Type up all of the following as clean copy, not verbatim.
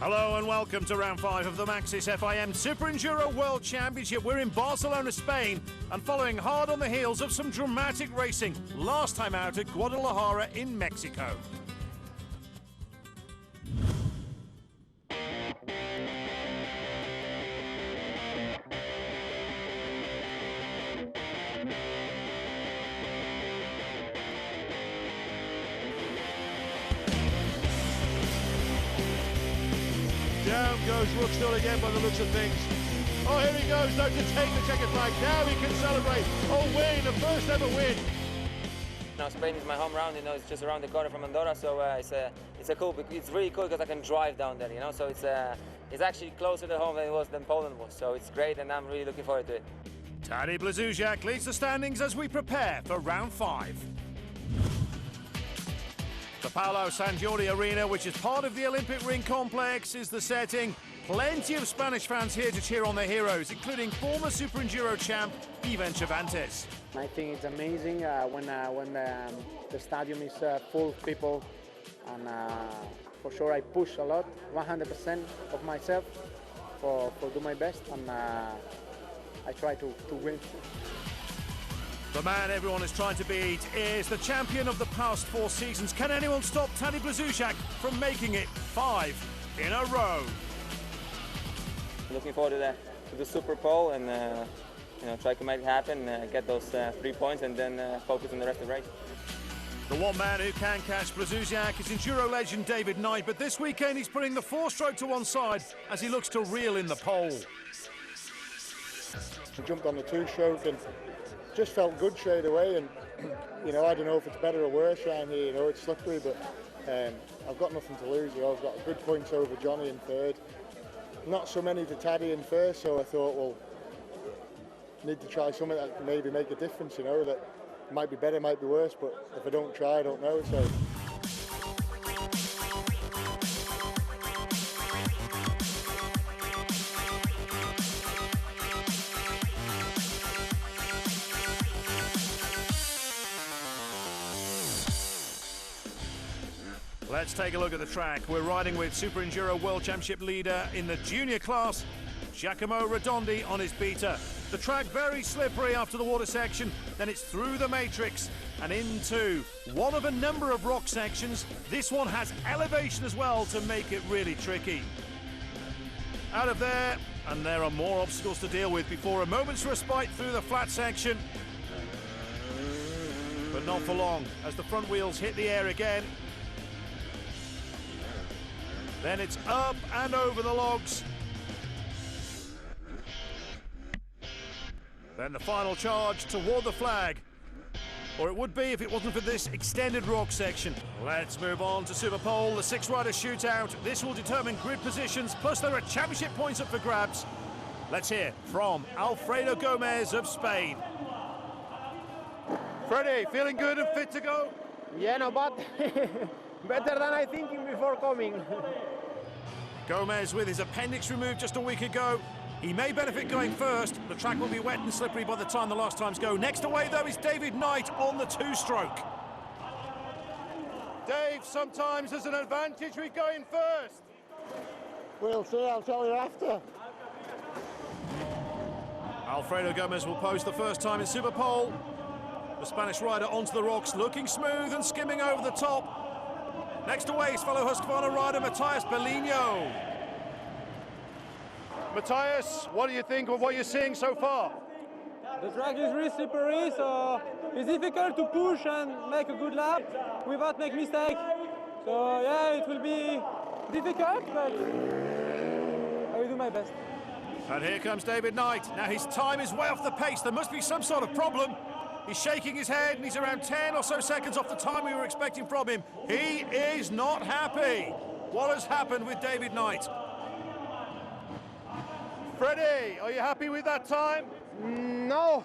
Hello and welcome to round 5 of the Maxxis FIM Super Enduro World Championship. We're in Barcelona, Spain, and following hard on the heels of some dramatic racing last time out at Guadalajara in Mexico. Down goes Rookstall again by the looks of things. Oh, here he goes now to take the checkered flag. Now he can celebrate. Oh, win, the first ever win. Now Spain is my home round, it's just around the corner from Andorra, so it's really cool because I can drive down there, so it's actually closer to home than Poland was, so it's great and I'm really looking forward to it. Tadej Blazuzak leads the standings as we prepare for round 5. The Paolo San Jordi Arena, which is part of the Olympic Ring complex, is the setting. Plenty of Spanish fans here to cheer on their heroes, including former Super Enduro champ Ivan Cervantes. I think it's amazing when the stadium is full of people, and for sure I push a lot, 100% of myself for do my best, and I try to win. The man everyone is trying to beat is the champion of the past 4 seasons. Can anyone stop Tadej Blazuzak from making it 5 in a row? Looking forward to the Super Pole and try to make it happen, get those 3 points and then focus on the rest of the race. The one man who can catch Blazuzak is Enduro legend David Knight, but this weekend he's putting the 4-stroke to one side as he looks to reel in the pole. I jumped on the 2-stroke and just felt good straight away, and I don't know if it's better or worse around here, it's slippery, but I've got nothing to lose. I've got good points over Johnny in 3rd. Not so many to Taddy in 1st, so I thought, well, need to try something that can maybe make a difference, that might be better, might be worse, but if I don't try, I don't know. So. Let's take a look at the track. We're riding with Super Enduro World Championship leader in the junior class, Giacomo Redondi on his Beta. The track very slippery after the water section, then it's through the matrix and into one of a number of rock sections. This one has elevation as well to make it really tricky. Out of there, and there are more obstacles to deal with before a moment's respite through the flat section. But not for long, as the front wheels hit the air again. Then it's up and over the logs. Then the final charge toward the flag. Or it would be if it wasn't for this extended rock section. Let's move on to Super Pole, the 6-rider shootout. This will determine grid positions, plus there are championship points up for grabs. Let's hear from Alfredo Gomez of Spain. Freddie, feeling good and fit to go? Yeah, no, but better than I thinking before coming. Gomez with his appendix removed just a week ago. He may benefit going first. The track will be wet and slippery by the time the last times go. Next away, though, is David Knight on the 2-stroke. Dave, sometimes there's an advantage with going first. We'll see, I'll tell you after. Alfredo Gomez will post the first time in Super Pole. The Spanish rider onto the rocks, looking smooth and skimming over the top. Next away is fellow Husqvarna rider Matthias Bellino. Matthias, what do you think of what you're seeing so far? The track is really slippery, so it's difficult to push and make a good lap without making mistakes. So yeah, it will be difficult, but I will do my best. And here comes David Knight. Now his time is way off the pace. There must be some sort of problem. He's shaking his head and he's around 10 or so seconds off the time we were expecting from him. He is not happy. What has happened with David Knight? Freddie, are you happy with that time? No,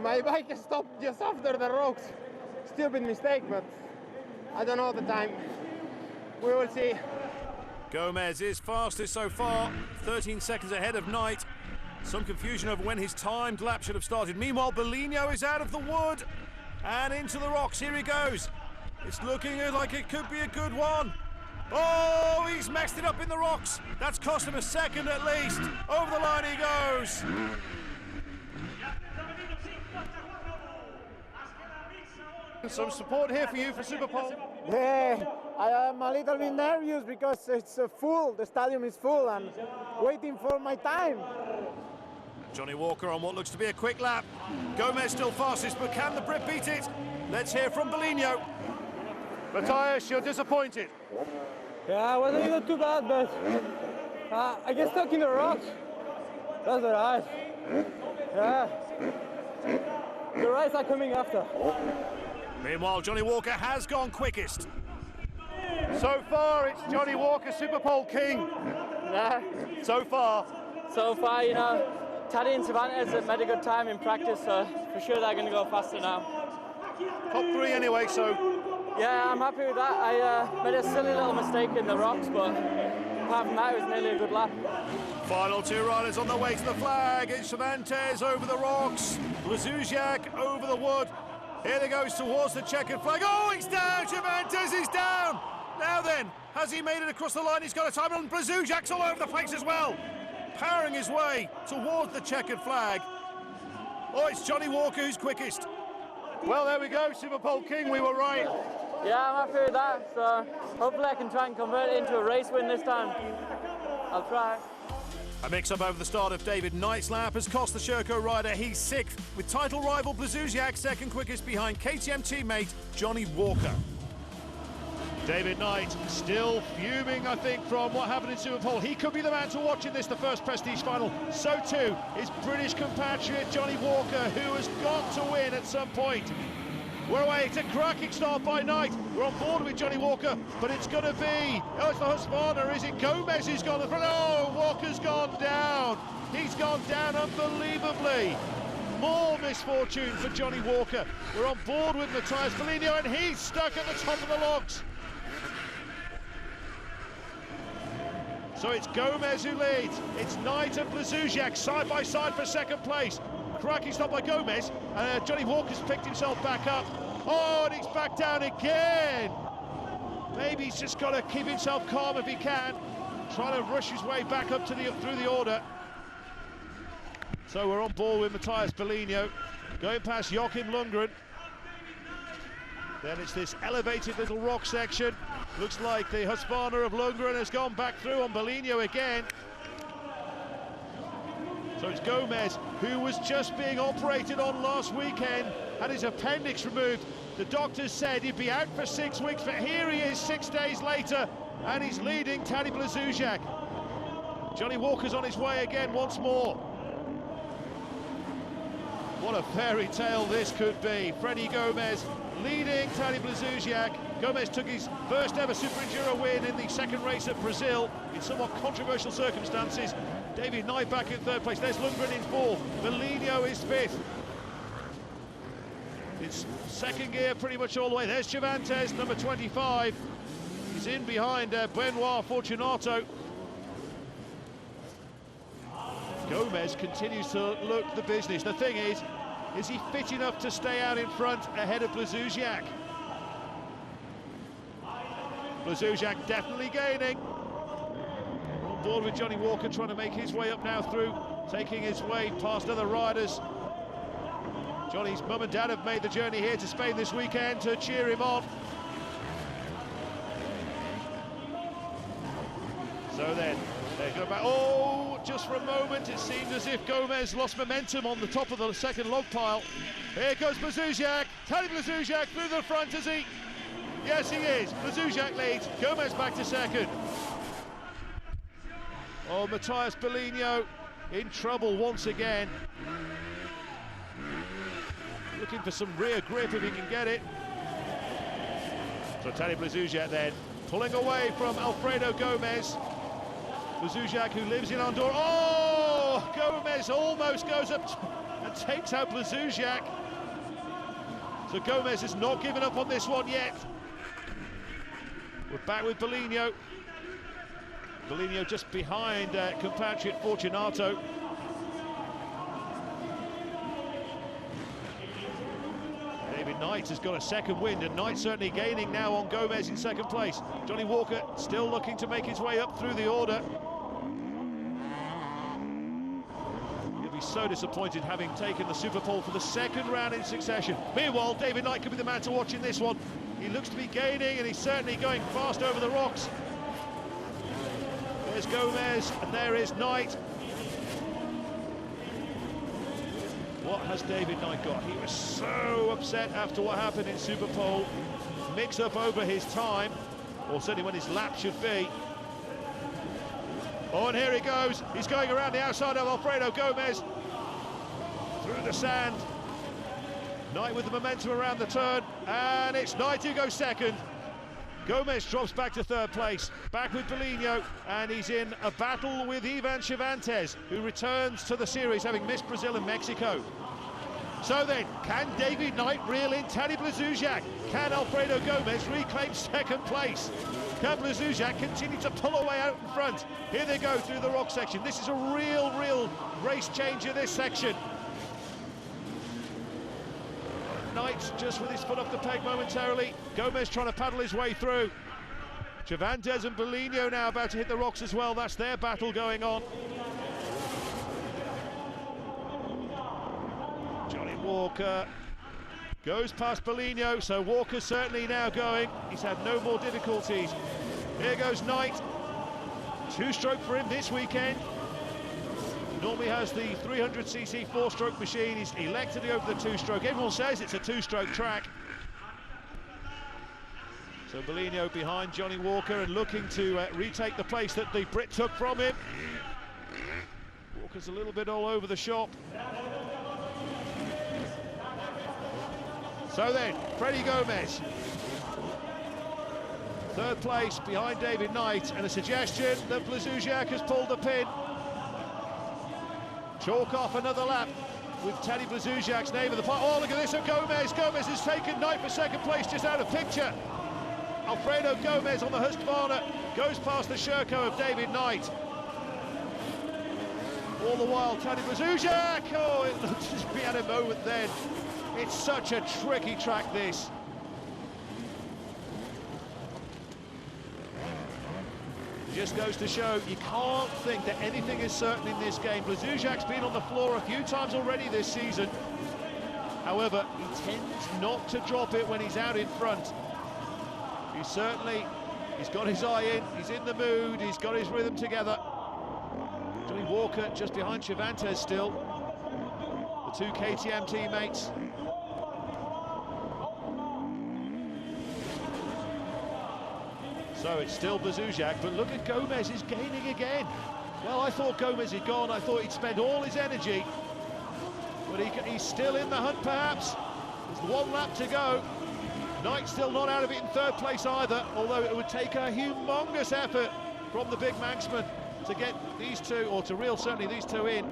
my bike stopped just after the rocks. Stupid mistake, but I don't know the time. We will see. Gomez is fastest so far, 13 seconds ahead of Knight. Some confusion over when his timed lap should have started. Meanwhile, Bellino is out of the wood and into the rocks. Here he goes. It's looking like it could be a good one. Oh, he's messed it up in the rocks. That's cost him a second at least. Over the line he goes. Some support here for you for Superpole. Yeah, I am a little bit nervous because it's full, the stadium is full, and waiting for my time. Johnny Walker on what looks to be a quick lap. Gomez still fastest, but can the Brit beat it? Let's hear from Bolino. Matthias, you're disappointed. Yeah, it wasn't even too bad, but I get stuck in the rocks. That's all right. Yeah. The rides are coming after. Meanwhile, Johnny Walker has gone quickest. So far, it's Johnny Walker, Superpole king. Yeah. So far. So far, you know, Taddy and Cervantes have made a good time in practice, so for sure they're going to go faster now. Top three anyway, so. Yeah, I'm happy with that. I made a silly little mistake in the rocks, but apart from that, it was nearly a good lap. Final two riders on the way to the flag. It's Cervantes over the rocks, Blazuzak over the wood. Here they goes towards the checkered flag. Oh, he's down! Cervantes is down! Now then, has he made it across the line? He's got a time on. Blazuzak's all over the place as well. Powering his way towards the checkered flag. Oh, it's Johnny Walker who's quickest. Well, there we go, Superpole king, we were right. Yeah, I'm happy with that, so hopefully I can try and convert it into a race win this time. I'll try. A mix-up over the start of David Knight's lap has cost the Sherco rider. He's sixth, with title rival Blazuzak second quickest behind KTM teammate Johnny Walker. David Knight still fuming, I think, from what happened in Superpole. He could be the man to watch in this, the first Prestige final. So too is British compatriot Johnny Walker, who has got to win at some point. We're away. It's a cracking start by Knight. We're on board with Johnny Walker, but it's going to be... Oh, it's the Husqvarna. Is it Gomez who's gone to the front? Oh, Walker's gone down. He's gone down unbelievably. More misfortune for Johnny Walker. We're on board with Matthias Bolino, and he's stuck at the top of the logs. So it's Gomez who leads. It's Knight and Blazuzak side by side for second place. Cracking stop by Gomez. Johnny Walker's picked himself back up. Oh, and he's back down again. Maybe he's just got to keep himself calm if he can. Trying to rush his way back up to through the order. So we're on board with Matthias Bolino, going past Joachim Lundgren. Then it's this elevated little rock section. Looks like the Husqvarna of Lundgren has gone back through on Bolino again. So it's Gomez, who was just being operated on last weekend, had his appendix removed. The doctors said he'd be out for 6 weeks, but here he is 6 days later, and he's leading Tadej Blazuzak. Johnny Walker's on his way again once more. What a fairy tale this could be. Freddie Gomez leading Tadej Blazuzak. Gomez took his first ever Super Enduro win in the second race at Brazil in somewhat controversial circumstances. David Knight back in third place. There's Lundgren in fourth. Bolino is fifth. It's second gear pretty much all the way. There's Cervantes, number 25. He's in behind Benoit Fortunato. Gomez continues to look the business. The thing is he fit enough to stay out in front ahead of Blazuzak? Blazuzak definitely gaining. On board with Johnny Walker, trying to make his way up now through, taking his way past other riders. Johnny's mum and dad have made the journey here to Spain this weekend to cheer him on. So then, they go back. Oh, just for a moment, it seemed as if Gomez lost momentum on the top of the second log pile. Here goes Blazuzak. Tadej Blazuzak through the front, is he? Yes, he is. Blazuzak leads. Gomez back to second. Oh, Matthias Bolino in trouble once again. Looking for some rear grip if he can get it. So Tadej Blazuzak then pulling away from Alfredo Gomez. Blazuzak, who lives in Enduro. Oh, Gomez almost goes up and takes out Blazuzak. So Gomez has not given up on this one yet. We're back with Bolino. Bolino just behind compatriot Fortunato. David Knight has got a second wind, and Knight certainly gaining now on Gomez in second place. Johnny Walker still looking to make his way up through the order. He'll be so disappointed having taken the Super Pole for the second round in succession. Meanwhile, David Knight could be the man to watch in this one. He looks to be gaining, and he's certainly going fast over the rocks. There's Gomez, and there is Knight. What has David Knight got? He was so upset after what happened in Super Pole. Mix up over his time, or certainly when his lap should be. Oh, and here he goes. He's going around the outside of Alfredo Gomez. Through the sand. Knight with the momentum around the turn, and it's Knight who goes second. Gomez drops back to third place, back with Bolino, and he's in a battle with Ivan Cervantes, who returns to the series, having missed Brazil and Mexico. So then, can David Knight reel in Tadej Blazujak? Can Alfredo Gomez reclaim second place? Can Blazujak continue to pull away out in front? Here they go through the rock section. This is a real race changer, this section. Knight just with his foot off the peg momentarily. Gomez trying to paddle his way through. Cervantes and Bolino now about to hit the rocks as well. That's their battle going on. Johnny Walker goes past Bolino, so Walker's certainly now going. He's had no more difficulties. Here goes Knight. Two-stroke for him this weekend. Normally has the 300cc four-stroke machine. He's elected to go for the two-stroke. Everyone says it's a two-stroke track. So Bolino behind Johnny Walker and looking to retake the place that the Brit took from him. Walker's a little bit all over the shop. So then, Freddie Gomez. Third place behind David Knight, and a suggestion that Blazujak has pulled the pin. Chalk off another lap with Tadej Blazujak's name in the pot. Oh, look at this, and Gomez has taken Knight for second place, just out of picture. Alfredo Gomez on the Husqvarna goes past the Sherco of David Knight. All the while, Tadej Blazujak, oh, it looks as if he had a moment then. It's such a tricky track, this. Just goes to show you can't think that anything is certain in this game. Blazujak's been on the floor a few times already this season. However, he tends not to drop it when he's out in front. He's got his eye in, he's in the mood, he's got his rhythm together. Johnny Walker just behind Cervantes still. The two KTM teammates. So it's still Blazujak, but look at Gomez, he's gaining again. Well, I thought Gomez had gone, I thought he'd spend all his energy, but he's still in the hunt perhaps. There's one lap to go. Knight still not out of it in third place either, although it would take a humongous effort from the big Manxman to get these two, or to reel certainly these two in.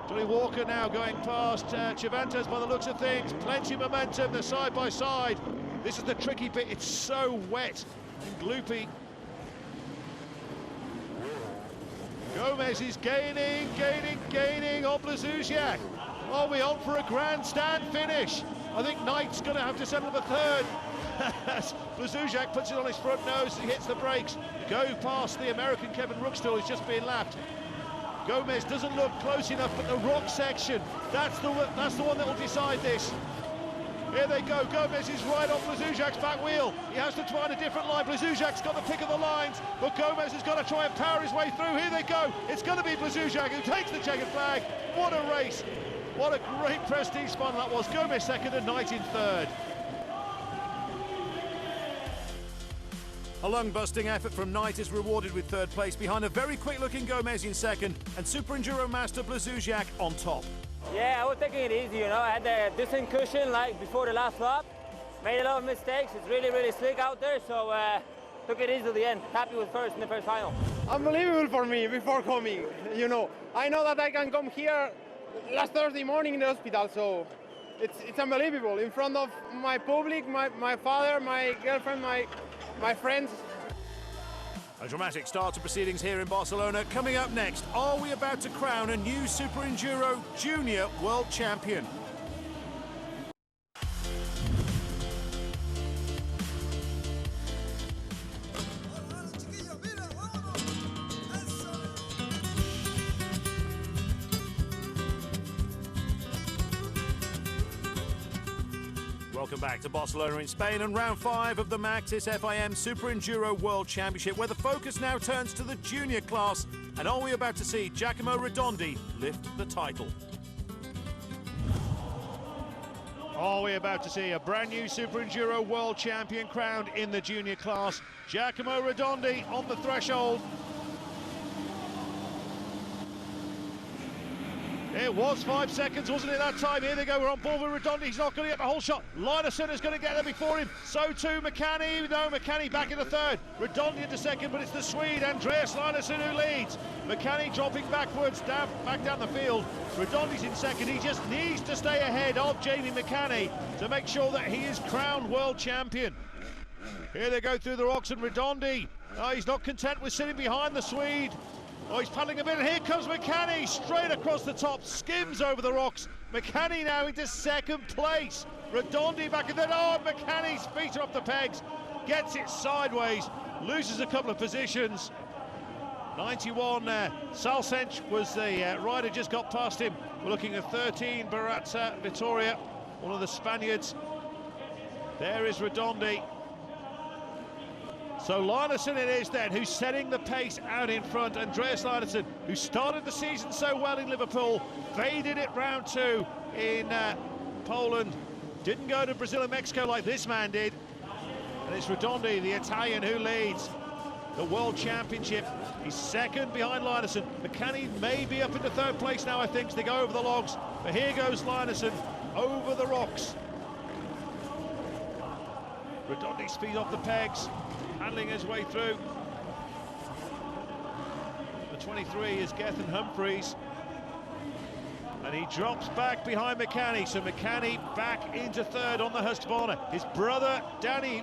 Johnny Walker now going past Cervantes by the looks of things. Plenty of momentum, they're side by side. This is the tricky bit, it's so wet and gloopy. Gomez is gaining on Blazujak. Are we on for a grandstand finish? I think Knight's going to have to settle for third. Blazujak puts it on his front nose, he hits the brakes. Go past the American Kevin Rookstall, who's just being lapped. Gomez doesn't look close enough, but the rock section, that's the one that will decide this. Here they go, Gomez is right off Blazujak's back wheel. He has to find a different line. Blazujak's got the pick of the lines, but Gomez has got to try and power his way through. Here they go, it's going to be Blazujak who takes the checkered flag. What a race, what a great prestige fun that was. Gomez second and Knight in third. A lung-busting effort from Knight is rewarded with third place behind a very quick-looking Gomez in second and Super Enduro master Blazujak on top. Yeah, I was taking it easy, you know. I had a decent cushion like before the last lap. Made a lot of mistakes. It's really slick out there, so took it easy to the end. Happy with first in the first final. Unbelievable for me before coming, you know. I know that I can come here last Thursday morning in the hospital, so it's unbelievable. In front of my public, my father, my girlfriend, my friends. A dramatic start to proceedings here in Barcelona. Coming up next, are we about to crown a new Super Enduro Junior World Champion? Welcome back to Barcelona in Spain and round 5 of the Maxxis FIM Super Enduro World Championship, where the focus now turns to the junior class. And are we about to see Giacomo Redondi lift the title? Are we about to see a brand new Super Enduro World Champion crowned in the junior class? Giacomo Redondi on the threshold. It was 5 seconds, wasn't it, that time? Here they go, we're on board with Redondi. He's not going to get the whole shot. Linerson is going to get there before him. So too Meccani. No, Meccani back into third. Redondi into second, but it's the Swede, Andreas Linerson, who leads. Meccani dropping backwards, back down the field. Redondi's in second. He just needs to stay ahead of Jamie Meccani to make sure that he is crowned world champion. Here they go through the rocks, and Redondi, he's not content with sitting behind the Swede. Oh, he's paddling a bit, and here comes Meccani, straight across the top, skims over the rocks. Meccani now into second place. Redondi back in there. Oh, Meccani's feet are off the pegs, gets it sideways, loses a couple of positions. 91, Salsench was the rider, just got past him. We're looking at 13, Barazza Vitoria, one of the Spaniards. There is Redondi. So Linerson it is then, who's setting the pace out in front. Andreas Linerson, who started the season so well in Liverpool, faded it round 2 in Poland, didn't go to Brazil and Mexico like this man did. And it's Redondi, the Italian, who leads the World Championship. He's second behind Linerson. Meccani may be up into third place now, I think, as they go over the logs. But here goes Linerson over the rocks. Redondi's feet off the pegs, handling his way through. The 23 is Gethin Humphreys, and he drops back behind Meccani, so Meccani back into third on the Husqvarna. His brother Danny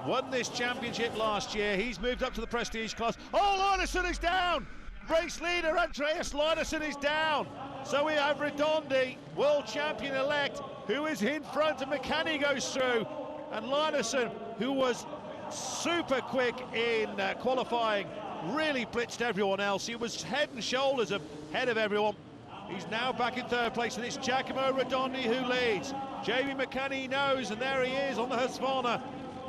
won this championship last year. He's moved up to the prestige class. Oh, Linerson is down! Race leader Andreas Linerson is down. So we have Redondi, world champion elect, who is in front, and Meccani goes through. And Linerson, who was super quick in qualifying, really blitzed everyone else. He was head and shoulders ahead of everyone. He's now back in third place, and it's Giacomo Redondi who leads. Jamie Meccani knows, and there he is on the Husqvarna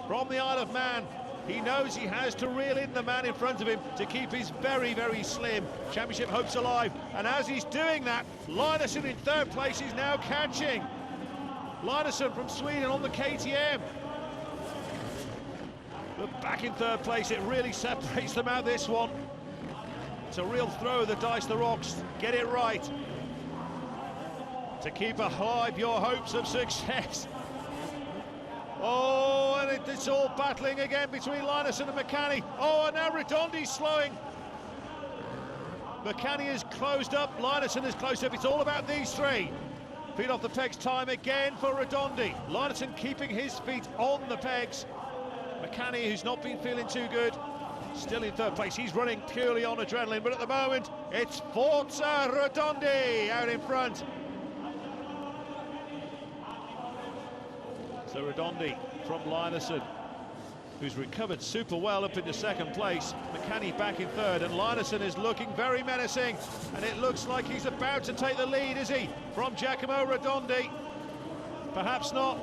from the Isle of Man. He knows he has to reel in the man in front of him to keep his very, very slim championship hopes alive. And as he's doing that, Linerson in third place is now catching. Linerson from Sweden on the KTM. But back in third place, it really separates them out, this one. It's a real throw of the dice, the rocks. Get it right to keep alive your hopes of success. Oh, and it's all battling again between Linerson and Meccani. Oh, and now Redondi's slowing. Meccani is closed up, Linerson is closed up. It's all about these three. Feet off the pegs time again for Redondi. Linerson keeping his feet on the pegs. Meccani, who's not been feeling too good, still in third place. He's running purely on adrenaline, but at the moment, it's Forza Redondi out in front. So Redondi from Linerson, who's recovered super well up into second place. Meccani back in third, and Linerson is looking very menacing, and it looks like he's about to take the lead, is he, from Giacomo Redondi? Perhaps not.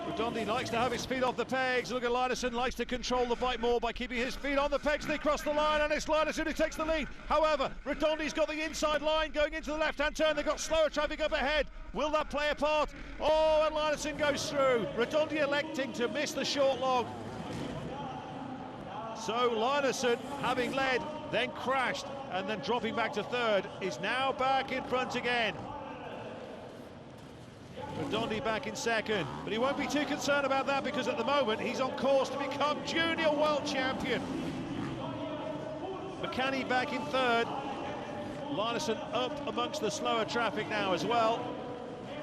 Redondi likes to have his feet off the pegs. Look at Linerson, likes to control the bike more by keeping his feet on the pegs. They cross the line, and it's Linerson who takes the lead. However, Redondi's got the inside line going into the left-hand turn. They've got slower traffic up ahead. Will that play a part? Oh, and Linerson goes through. Redondi electing to miss the short log. So Linerson, having led, then crashed, and then dropping back to third, is now back in front again. Redondi back in second, but he won't be too concerned about that, because at the moment he's on course to become junior world champion. Meccani back in third. Linerson up amongst the slower traffic now as well.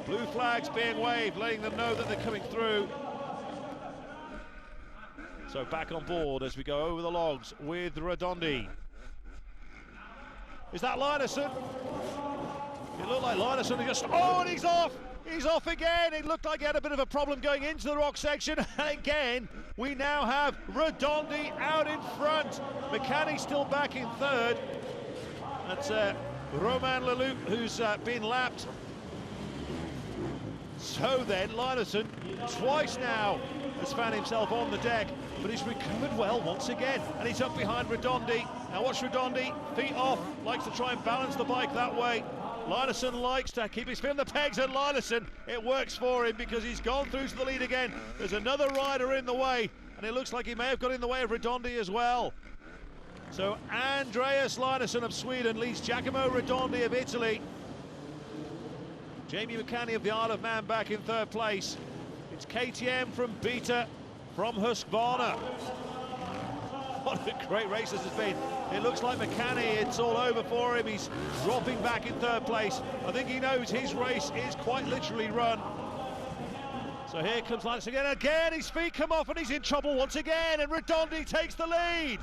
Blue flags being waved, letting them know that they're coming through. So back on board as we go over the logs with Redondi. Is that Linerson? It looked like Linerson, he just, oh, and he's off! He's off again. It looked like he had a bit of a problem going into the rock section. Again, we now have Redondi out in front. Meccani still back in third. That's Romain Leloup, who's been lapped. So then, Linerson, twice now, has found himself on the deck, but he's recovered well once again, and he's up behind Redondi. Now watch Redondi, feet off, likes to try and balance the bike that way. Linerson likes to keep his feet on the pegs, and Linerson, it works for him because he's gone through to the lead again. There's another rider in the way, and it looks like he may have got in the way of Redondi as well. So Andreas Linerson of Sweden leads Giacomo Redondi of Italy. Jamie McCanny of the Isle of Man back in third place. It's KTM from Beta from Husqvarna. What a great race this has been. It looks like McCanny, it's all over for him. He's dropping back in third place. I think he knows his race is quite literally run. So here comes Linerson again. Again, his feet come off and he's in trouble once again, and Redondi takes the lead.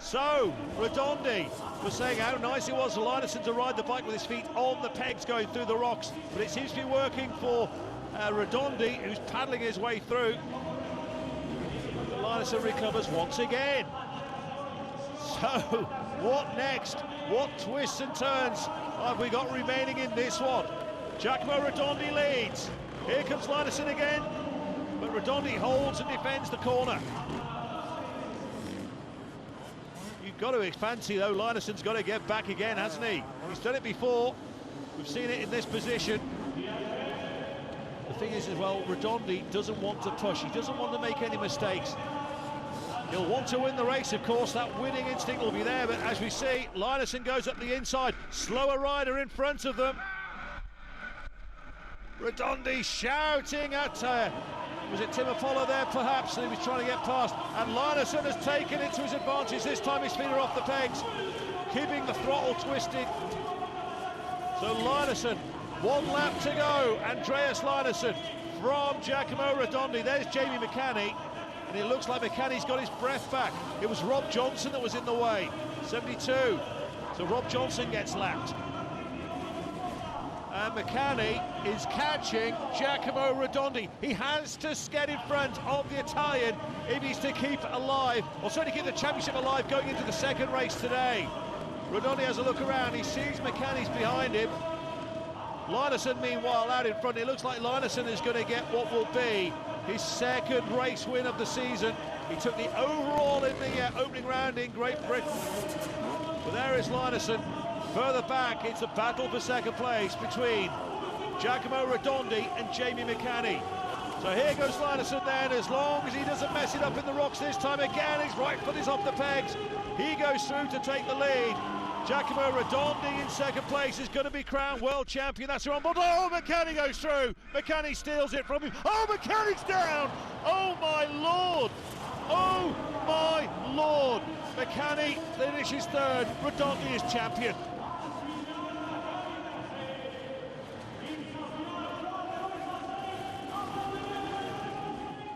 So, Redondi was saying how nice it was for Linerson to ride the bike with his feet on the pegs going through the rocks, but it seems to be working for Redondi, who's paddling his way through. Linerson recovers once again. So, what next? What twists and turns have we got remaining in this one? Giacomo Redondi leads. Here comes Linerson again, but Redondi holds and defends the corner. You've got to fancy, though, Linerson's got to get back again, hasn't he? He's done it before. We've seen it in this position. The thing is, as well, Redondi doesn't want to push. He doesn't want to make any mistakes. He'll want to win the race, of course. That winning instinct will be there, but as we see, Linerson goes up the inside. Slower rider in front of them. Redondi shouting at was it Tim Apollo there, perhaps, and he was trying to get past, and Linerson has taken it to his advantage. This time his feet are off the pegs, keeping the throttle twisted. So Linerson, 1 lap to go. Andreas Linerson from Giacomo Redondi. There's Jamie McCanny, and it looks like McCanny's got his breath back. It was Rob Johnson that was in the way, 72. So Rob Johnson gets lapped. And McCanny is catching Giacomo Redondi. He has to get in front of the Italian if he's to keep alive, or certainly keep the championship alive going into the second race today. Redondi has a look around, he sees McCanny's behind him. Linerson, meanwhile, out in front. It looks like Linerson is going to get what will be his second race win of the season. He took the overall in the opening round in Great Britain. But there is Linerson. Further back, it's a battle for second place between Giacomo Redondi and Jamie McCanny. So here goes Linerson then, as long as he doesn't mess it up in the rocks this time again. His right foot is off the pegs. He goes through to take the lead. Giacomo Redondi in second place is going to be crowned world champion. That's who on board. Oh, McCanny goes through. McCanny steals it from him. Oh, McCanny's down. Oh, my Lord. Oh, my Lord. McCanny finishes third. Redondi is champion.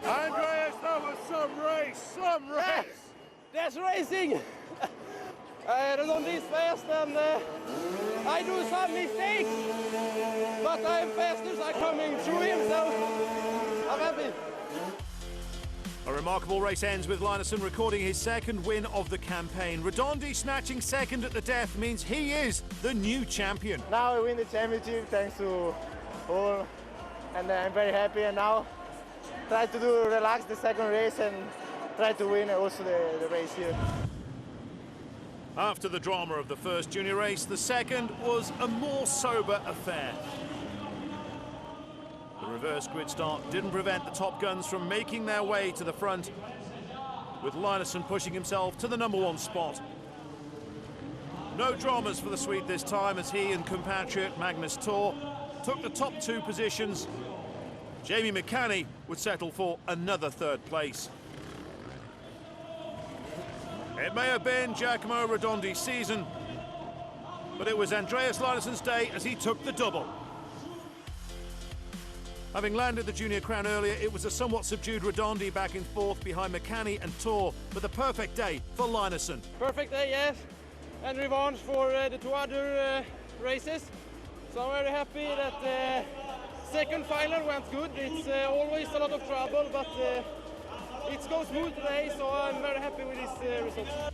Andreas, that was some race. That's racing. Redondi is fast, and I do some mistakes, but I'm faster, so I'm coming through him, so I'm happy. A remarkable race ends with Linerson recording his second win of the campaign. Redondi snatching second at the death means he is the new champion. Now I win the championship thanks to all, and I'm very happy, and now try to relax the second race and try to win also the race here. After the drama of the first junior race, the second was a more sober affair. The reverse grid start didn't prevent the top guns from making their way to the front, with Linerson pushing himself to the #1 spot. No dramas for the Swede this time, as he and compatriot Magnus Thor took the top 2 positions. Jamie McCanny would settle for another third place. It may have been Giacomo Redondi's season, but it was Andreas Linerson's day as he took the double. Having landed the junior crown earlier, it was a somewhat subdued Redondi back in fourth behind McCanny and Thor, but the perfect day for Linerson. Perfect day, yes, and revanche for the 2 other races. So I'm very happy that the second final went good. It's always a lot of trouble, but it goes smooth today, so I'm very happy with this result.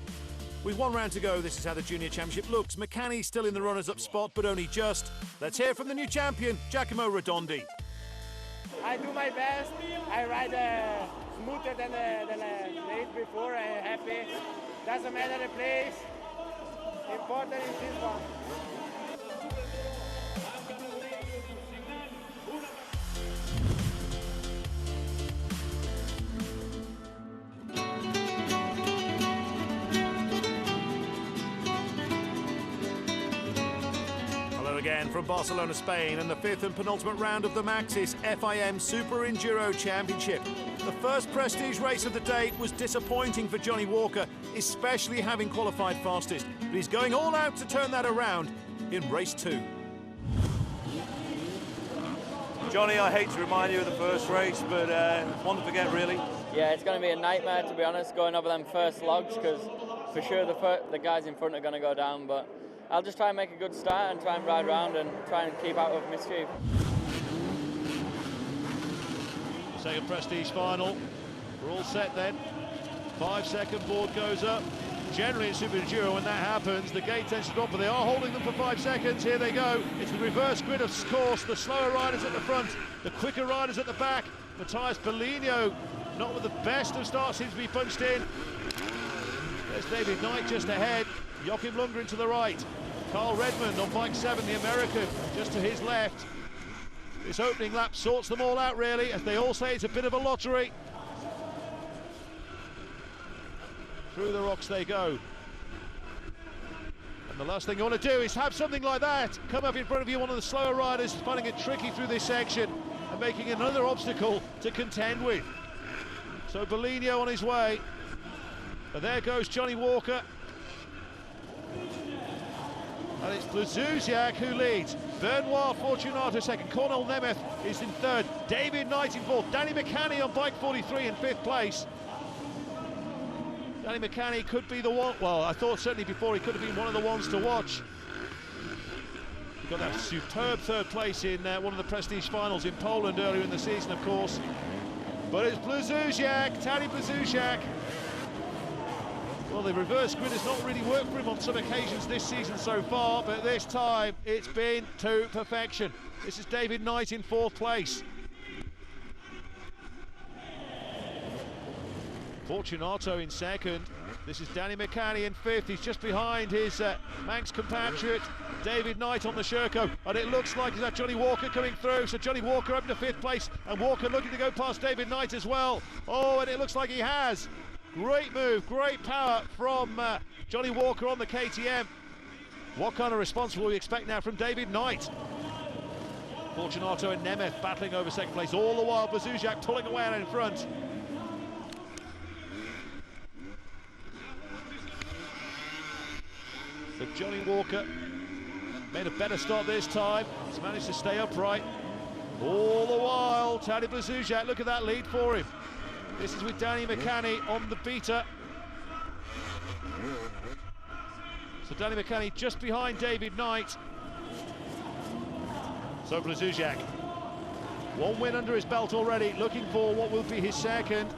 With 1 round to go, this is how the Junior Championship looks. McCanny still in the runners-up spot, but only just. Let's hear from the new champion, Giacomo Redondi. I do my best. I ride smoother than the late before. I'm happy. Doesn't matter the place. Important is this one. Again from Barcelona, Spain, and the fifth and penultimate round of the Maxis FIM Super Enduro Championship. The first prestige race of the day was disappointing for Johnny Walker, especially having qualified fastest, but he's going all out to turn that around in race 2. Johnny, I hate to remind you of the first race, but one to forget, really. Yeah, it's going to be a nightmare, to be honest, going over them first logs, because for sure the guys in front are going to go down, but I'll just try and make a good start and try and ride around and try and keep out of mischief. Second prestige final. We're all set then. 5-second board goes up. Generally in Super Enduro, when that happens, the gate tends to drop, but they are holding them for 5 seconds. Here they go. It's the reverse grid of course. The slower riders at the front, the quicker riders at the back. Matthias Bellino, not with the best of starts, seems to be punched in. There's David Knight just ahead. Joachim Lundgren to the right. Carl Redmond on bike 7, the American, just to his left. This opening lap sorts them all out, really, as they all say it's a bit of a lottery. Through the rocks they go. And the last thing you want to do is have something like that come up in front of you, one of the slower riders, finding it tricky through this section and making another obstacle to contend with. So Bellino on his way. But there goes Johnny Walker. And it's Blazuzjak who leads. Benoit Fortunato second. Cornel Nemeth is in third. David Knight in fourth. Danny McCanny on bike 43 in fifth place. Danny McCanny could be the one. Well, I thought certainly before he could have been one of the ones to watch. He got that superb third place in one of the prestige finals in Poland earlier in the season, of course. But it's Blazuzjak, Tadej Blazuzjak. Well, the reverse grid has not really worked for him on some occasions this season so far, but this time it's been to perfection. This is David Knight in fourth place. Fortunato in second. This is Danny McCanny in fifth. He's just behind his Manx compatriot, David Knight on the Sherco. And it looks like he's got Johnny Walker coming through. So Johnny Walker up to fifth place, and Walker looking to go past David Knight as well. Oh, and it looks like he has. Great move, great power from Johnny Walker on the KTM. What kind of response will we expect now from David Knight? Fortunato and Nemeth battling over second place, all the while Blazuzjak pulling away out in front. So Johnny Walker made a better start this time. He's managed to stay upright. All the while, Tadej Blazuzjak, look at that lead for him. This is with Danny McCanny on the beater. So Danny McCanny just behind David Knight. So Blazuzjak, one win under his belt already, looking for what will be his second.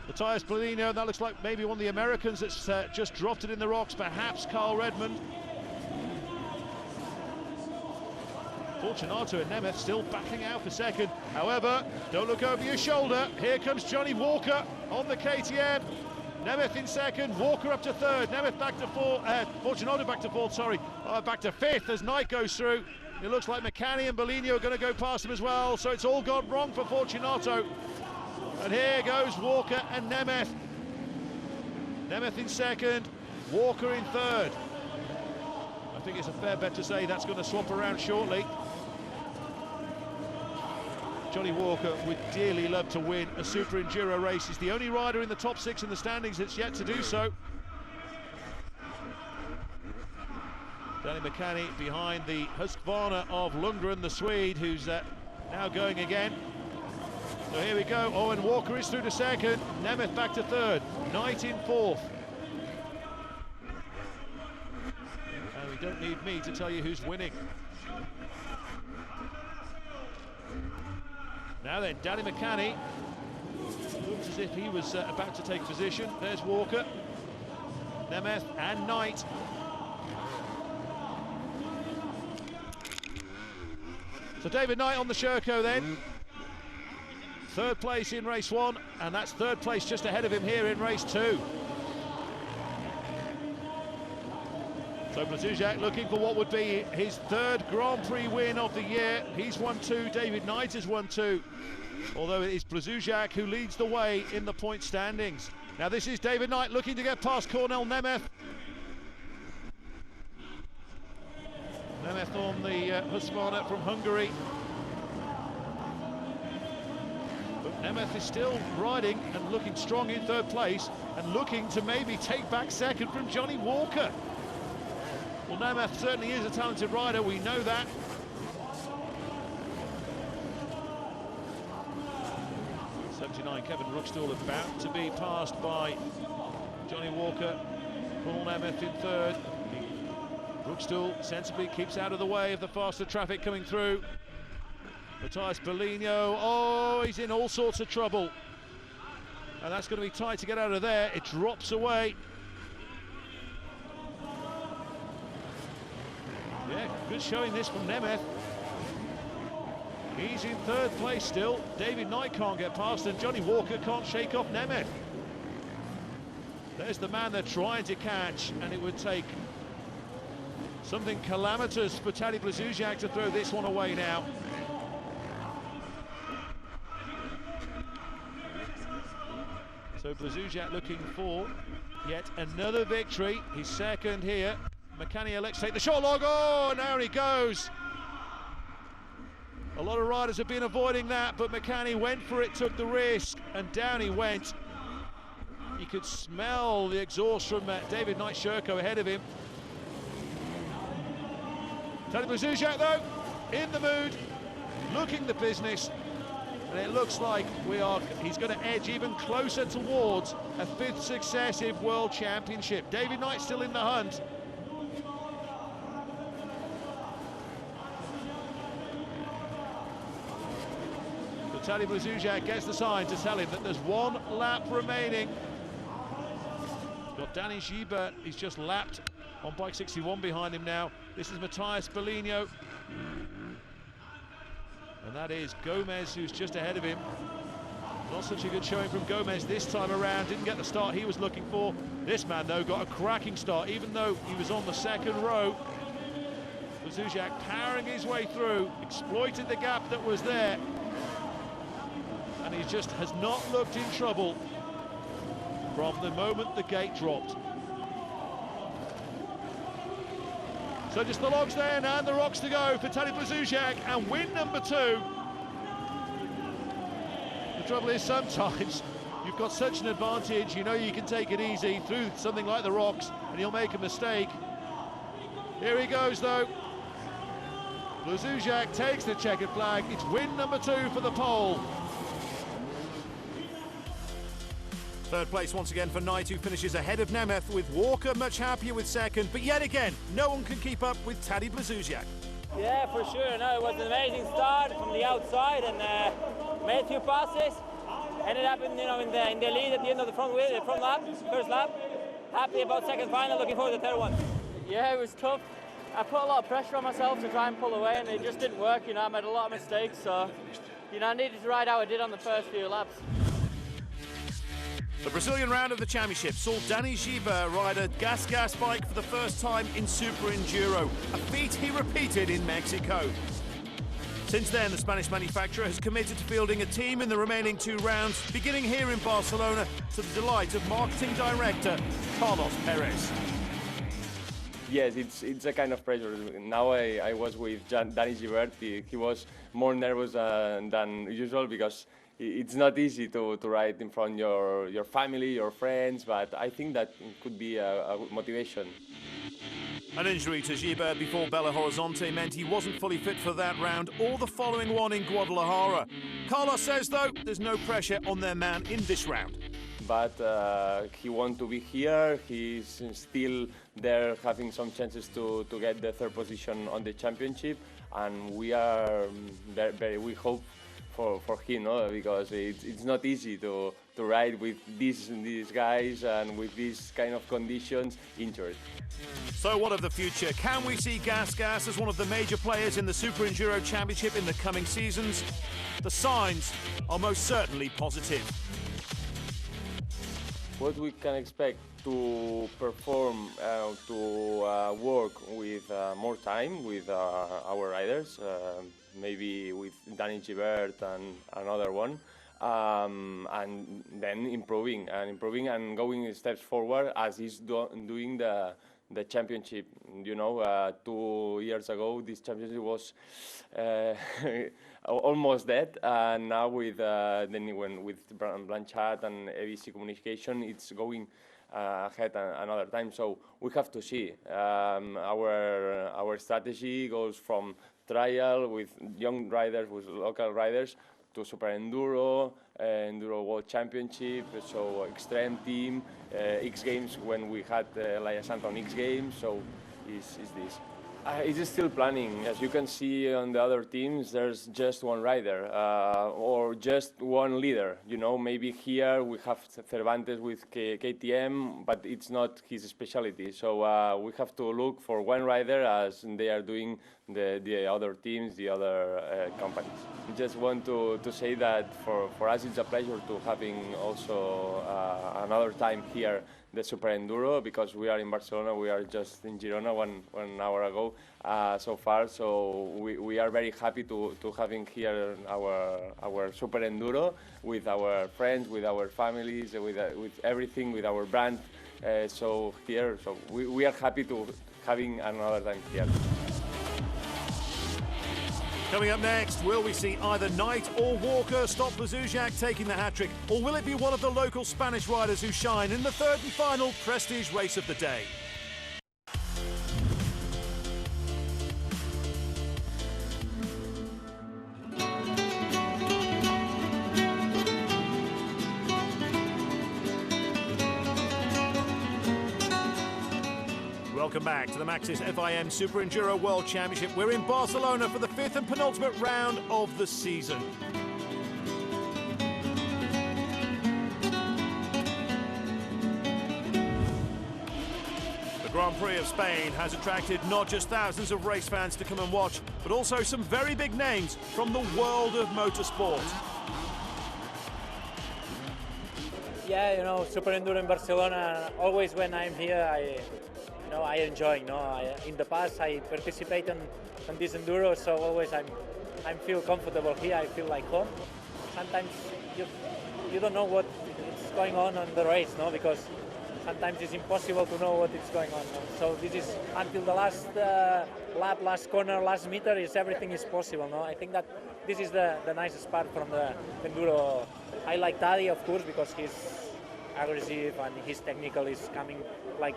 Matthias Bellino, that looks like maybe one of the Americans that's just dropped it in the rocks, perhaps Carl Redmond. Fortunato and Nemeth still battling out for second. However, don't look over your shoulder. Here comes Johnny Walker on the KTM. Nemeth in second, Walker up to third. Nemeth back to fourth, Fortunato back to fourth, sorry. Back to fifth as Knight goes through. It looks like McCanny and Bellino are going to go past him as well, so it's all gone wrong for Fortunato. And here goes Walker and Nemeth. Nemeth in second, Walker in third. I think it's a fair bet to say that's going to swap around shortly. Johnny Walker would dearly love to win a Super Enduro race. He's the only rider in the top 6 in the standings that's yet to do so. Danny McCanny behind the Husqvarna of Lundgren, the Swede, who's now going again. So here we go. Oh, and Walker is through to second. Nemeth back to third. Knight in fourth. And we don't need me to tell you who's winning. Now then, Danny McCanny looks as if he was about to take position. There's Walker, Nemeth and Knight. So David Knight on the Sherco then. Third place in race 1, and that's third place just ahead of him here in race 2. So Blazujak looking for what would be his third Grand Prix win of the year. He's won 2, David Knight has won 2. Although it is Blazujak who leads the way in the point standings. Now this is David Knight looking to get past Cornel Nemeth. Nemeth on the Husqvarna from Hungary. But Nemeth is still riding and looking strong in third place and looking to maybe take back second from Johnny Walker. Well, Nemeth certainly is a talented rider, we know that. Kevin Ruckstuhl about to be passed by Johnny Walker. Paul Nemeth in third. Ruckstuhl sensibly keeps out of the way of the faster traffic coming through. Matthias Bellino, oh, he's in all sorts of trouble. And that's going to be tight to get out of there. It drops away. Yeah, good showing this from Nemeth. He's in third place still. David Knight can't get past, and Johnny Walker can't shake off Nemeth. There's the man they're trying to catch, and it would take something calamitous for Tadej Blazujak to throw this one away now. So Blazujak looking for yet another victory. He's second here. McCanny elects to take the shot log. Oh, now he goes. A lot of riders have been avoiding that, but McCanny went for it, took the risk, and down he went. You could smell the exhaust from David Knight Sherco ahead of him. Tadej Blazujak, though, in the mood, looking the business, and it looks like he's going to edge even closer towards a 5th successive World Championship. David Knight still in the hunt. Tadej Blazujak gets the sign to tell him that there's 1 lap remaining. He's got Danny Gibert, he's just lapped on bike 61 behind him now. This is Matthias Bellino. And that is Gomez, who's just ahead of him. Not such a good showing from Gomez this time around, didn't get the start he was looking for. This man, though, got a cracking start, even though he was on the second row. Blazujak powering his way through, exploited the gap that was there. And he just has not looked in trouble from the moment the gate dropped. So just the logs then and the rocks to go for Tadej Blazujak, and win number 2. The trouble is sometimes you've got such an advantage, you know you can take it easy through something like the rocks and you'll make a mistake. Here he goes though. Blazujak takes the checkered flag. It's win number 2 for the pole. Third place once again for Knight, who finishes ahead of Nemeth, with Walker much happier with second, but yet again, no one can keep up with Tadej Blazujak. Yeah, for sure. No, it was an amazing start from the outside and made a few passes. Ended up in the lead at the end of the front lap, first lap. Happy about second final, looking forward to the third one. Yeah, it was tough. I put a lot of pressure on myself to try and pull away, and it just didn't work. I made a lot of mistakes, so I needed to ride how I did on the first few laps. The Brazilian round of the championship saw Danny Gibert ride a gas bike for the first time in Super Enduro, a feat he repeated in Mexico. Since then, the Spanish manufacturer has committed to fielding a team in the remaining 2 rounds, beginning here in Barcelona, to the delight of marketing director Carlos Perez. Yes, it's a kind of pressure. Now I was with Danny Gibert. He was more nervous than usual because it's not easy to ride in front of your family, your friends, but I think that could be a motivation. An injury to Gibert before Belo Horizonte meant he wasn't fully fit for that round or the following one in Guadalajara. Carlos says, though, there's no pressure on their man in this round. But he wants to be here. He's still there, having some chances to get the 3rd position on the championship, and we we hope for him, no? Because it's not easy to ride with these guys and with these kind of conditions injured. So what of the future? Can we see Gas as one of the major players in the Super Enduro Championship in the coming seasons? The signs are most certainly positive. What we can expect to perform, to work with more time with our riders, maybe with Danny Gibert and another one, and then improving and going steps forward as he's doing the championship. You know, 2 years ago this championship was almost dead, and now with with Blanchard and ABC Communication, it's going ahead another time. So we have to see. Our strategy goes from trial with young riders, with local riders, to Super Enduro, Enduro World Championship, so Extreme Team, X Games when we had Laia Santa on X Games, so is this. It's still planning. As you can see on the other teams, there's just one rider or just one leader. You know, maybe here we have Cervantes with KTM, but it's not his specialty. So we have to look for one rider as they are doing the other teams, the other companies. I just want to say that for us it's a pleasure to having also another time here the Super Enduro, because we are in Barcelona, we are just in Girona one hour ago so far, so we are very happy to having here our Super Enduro with our friends, with our families, with everything, with our brand, so here, so we are happy to having another time here. Coming up next, will we see either Knight or Walker stop Bezusiak taking the hat-trick, or will it be one of the local Spanish riders who shine in the third and final prestige race of the day? Welcome back to the Maxxis FIM Super Enduro World Championship. We're in Barcelona for the fifth and penultimate round of the season. The Grand Prix of Spain has attracted not just thousands of race fans to come and watch, but also some very big names from the world of motorsport. Yeah, you know, Super Enduro in Barcelona, always when I'm here, I enjoy. In the past, I participate in this enduro, so always I feel comfortable here. I feel like home. Sometimes you don't know what is going on the race, no, because sometimes it's impossible to know what is going on. No? So this is until the last lap, last corner, last meter, everything is possible. No, I think that this is the nicest part from the enduro. I like Taddy, of course, because he's aggressive and his technical is coming like.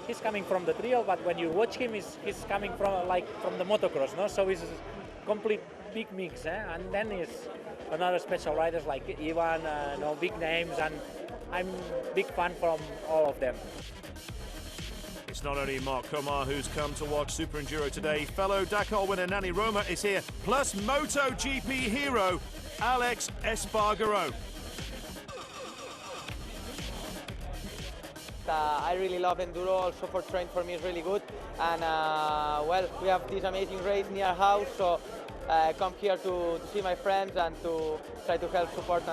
He's coming from the trial, but when you watch him, he's coming from the motocross, no? So it's a complete big mix, eh? And then it's another special riders like Ivan, big names, and I'm big fan from all of them. It's not only Mark Comar who's come to watch Super Enduro today. Fellow Dakar winner Nani Roma is here, plus MotoGP hero Alex Espargaro. I really love Enduro, also for train for me is really good, and well, we have this amazing race near our house, so come here to see my friends and to try to help support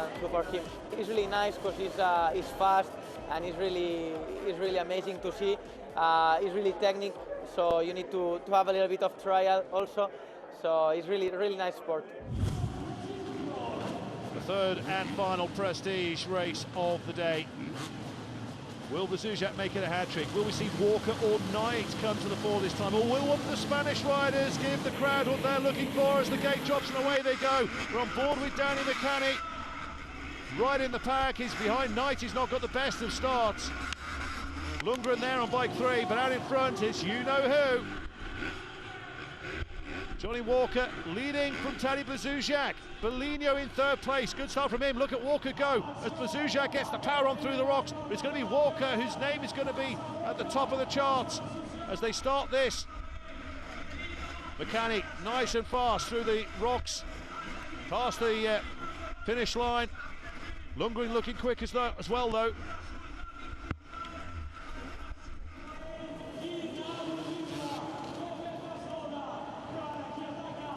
him. It's really nice because he's fast and it's really amazing to see. It's really technical, so you need to have a little bit of trial also, so it's really nice sport. The third and final prestige race of the day. Will Bezusiak make it a hat-trick? Will we see Walker or Knight come to the fore this time? Or will one of the Spanish riders give the crowd what they're looking for as the gate drops and away they go? We're on board with Danny Mechanic. Right in the pack, he's behind Knight, he's not got the best of starts. Lundgren there on bike 3, but out in front is you-know-who. Johnny Walker leading from Taddy Bezusiak. Bellino in third place. Good start from him. Look at Walker go as Bezusiak gets the power on through the rocks. But it's going to be Walker whose name is going to be at the top of the charts as they start this. Mechanic nice and fast through the rocks, past the finish line. Lundgren looking quick as well though.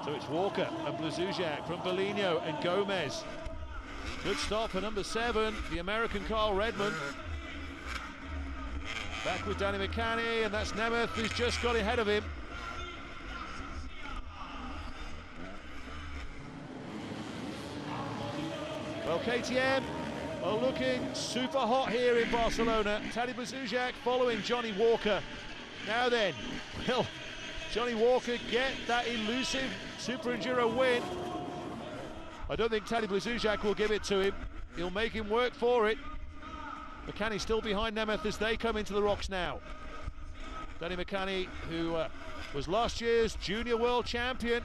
So it's Walker and Blazujak from Bolino and Gomez. Good stop for number 7, the American Carl Redmond. Back with Danny McCanny, and that's Nemeth who's just got ahead of him. Well, KTM are looking super hot here in Barcelona. Tadej Blazujak following Johnny Walker. Now then, will Johnny Walker get that elusive Super Enduro win? I don't think Tadej Blazujak will give it to him. He'll make him work for it. McCanny still behind Nemeth as they come into the rocks now. Danny McCanny, who was last year's junior world champion,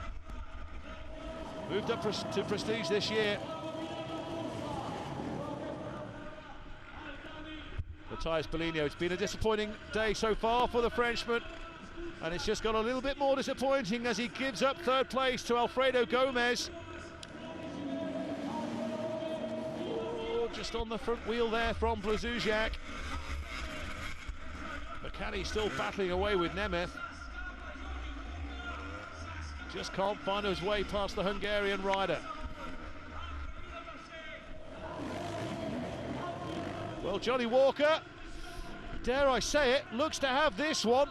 moved up to Prestige this year. Matthias Bolino, it's been a disappointing day so far for the Frenchman, and it's just got a little bit more disappointing as he gives up third place to Alfredo Gomez. Oh, just on the front wheel there from Blazujak. McCanny still battling away with Nemeth. Just can't find his way past the Hungarian rider. Well, Johnny Walker, dare I say it, looks to have this one.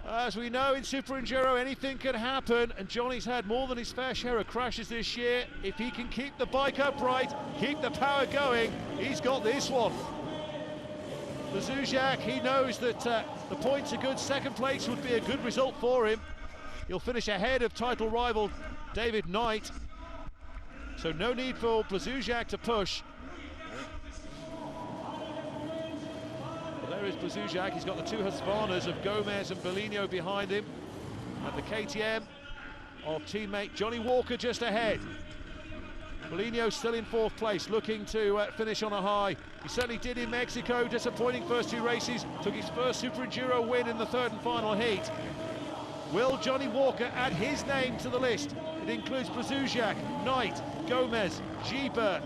As we know, in Super Enduro, anything can happen, and Johnny's had more than his fair share of crashes this year. If he can keep the bike upright, keep the power going, he's got this one. Blazujak, he knows that the points are good. Second place would be a good result for him. He'll finish ahead of title rival David Knight. So no need for Blazujak to push. There is Blazujak, he's got the two Husqvarnas of Gomez and Bolino behind him, and the KTM of teammate Johnny Walker just ahead. Bolino still in 4th place, looking to finish on a high. He certainly did in Mexico, disappointing first 2 races, took his first Super Enduro win in the 3rd and final heat. Will Johnny Walker add his name to the list? It includes Blazujak, Knight, Gomez, Gibert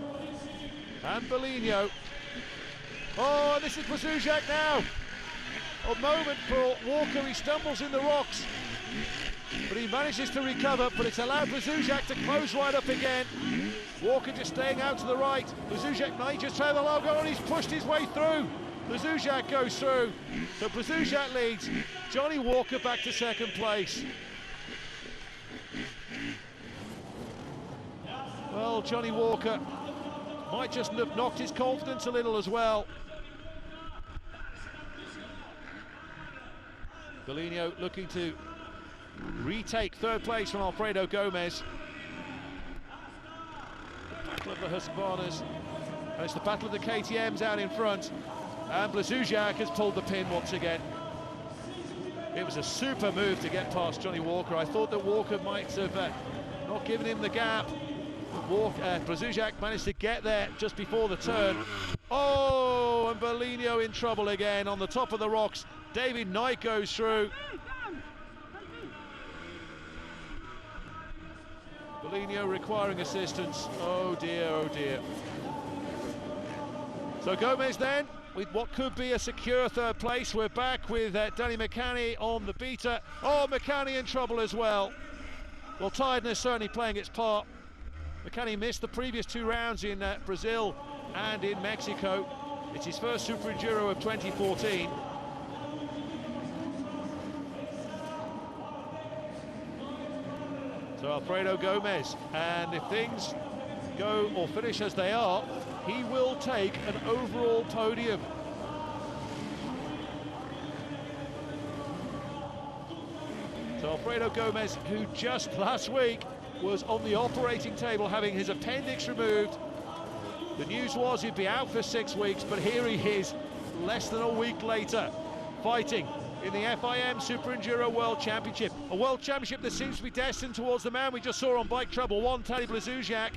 and Bolino. Oh, this is Blazujak now. A moment for Walker, he stumbles in the rocks, but he manages to recover, but it's allowed Blazujak to close right up again. Walker just staying out to the right. Blazujak, now he just tried the logo and he's pushed his way through. Blazujak goes through, so Blazujak leads. Johnny Walker back to 2nd place. Well, Johnny Walker might just have knocked his confidence a little as well. Bolino looking to retake 3rd place from Alfredo Gomez. The battle of the Husqvarnas, and it's the battle of the KTMs out in front, and Blazujak has pulled the pin once again. It was a super move to get past Johnny Walker. I thought that Walker might have not given him the gap. Blazujak managed to get there just before the turn. Oh, and Bolino in trouble again on the top of the rocks. David Knight goes through. Bolino requiring assistance. Oh dear, oh dear. So Gomez then, with what could be a secure 3rd place. We're back with Danny McCanny on the beater. Oh, McCanny in trouble as well. Well, tiredness certainly playing its part. McCanny missed the previous 2 rounds in Brazil and in Mexico. It's his first Super Enduro of 2014. So Alfredo Gomez, and if things go or finish as they are, he will take an overall podium. So Alfredo Gomez, who just last week was on the operating table having his appendix removed. The news was he'd be out for 6 weeks, but here he is, less than a week later, fighting in the FIM Super Enduro World Championship. A World Championship that seems to be destined towards the man we just saw on Bike Trouble 1, Tadej Blazujak.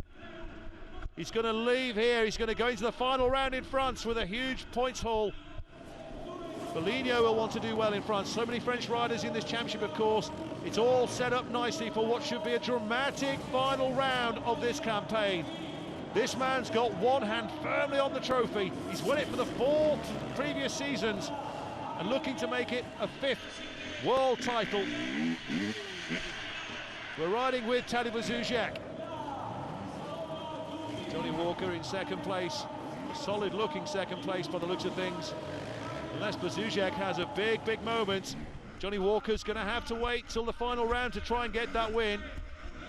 He's going to leave here, he's going to go into the final round in France with a huge points haul. Bolino will want to do well in France. So many French riders in this championship, of course. It's all set up nicely for what should be a dramatic final round of this campaign. This man's got one hand firmly on the trophy. He's won it for the 4 previous seasons and looking to make it a 5th world title. We're riding with Tadej Blazujak. Johnny Walker in second place. A solid-looking second place by the looks of things. Unless Blazujak has a big moment, Johnny Walker's going to have to wait till the final round to try and get that win.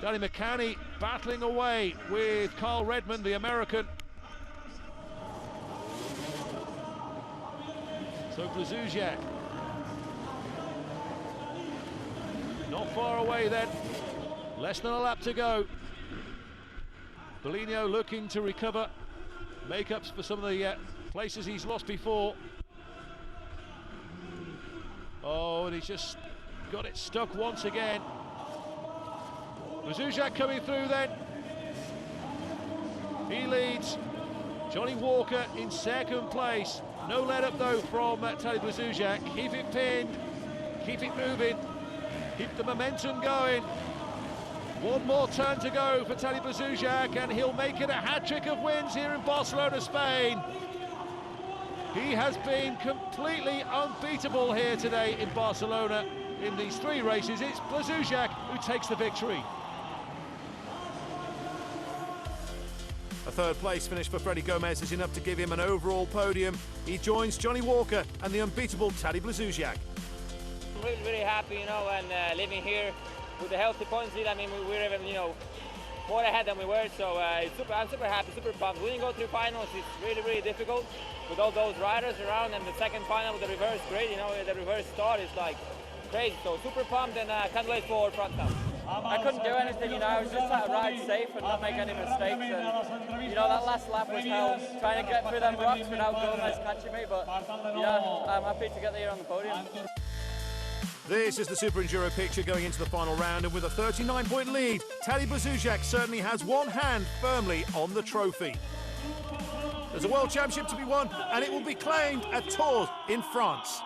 Danny McCanny battling away with Carl Redmond, the American. So Blazujak not far away then, less than a lap to go. Bellino looking to recover, make-ups for some of the places he's lost before. Oh, and he's just got it stuck once again. Blazujak coming through then. He leads. Johnny Walker in second place. No let up though from Tadej Blazujak. Keep it pinned, keep it moving, keep the momentum going. One more turn to go for Tadej Blazujak and he'll make it a hat-trick of wins here in Barcelona, Spain. He has been completely unbeatable here today in Barcelona. In these 3 races, it's Blazujak who takes the victory. A third place finish for Freddie Gomez is enough to give him an overall podium. He joins Johnny Walker and the unbeatable Tadej Blazujak. Really happy, you know, and living here with the healthy points lead. I mean, we're even, you know, more ahead than we were, so I'm super happy, super pumped. We didn't go through finals, it's really difficult with all those riders around, and the second final with the reverse grid, you know, the reverse start is like crazy, so super pumped and can't wait for front now. I couldn't do anything, you know, I was just trying to ride safe and not make any mistakes, and, you know, that last lap was hell, trying to get through them rocks without Gomez catching me, but, yeah, I'm happy to get here on the podium. This is the Super Enduro picture going into the final round, and with a 39-point lead, Tadej Blazujak certainly has one hand firmly on the trophy. There's a World Championship to be won, and it will be claimed at Tours in France.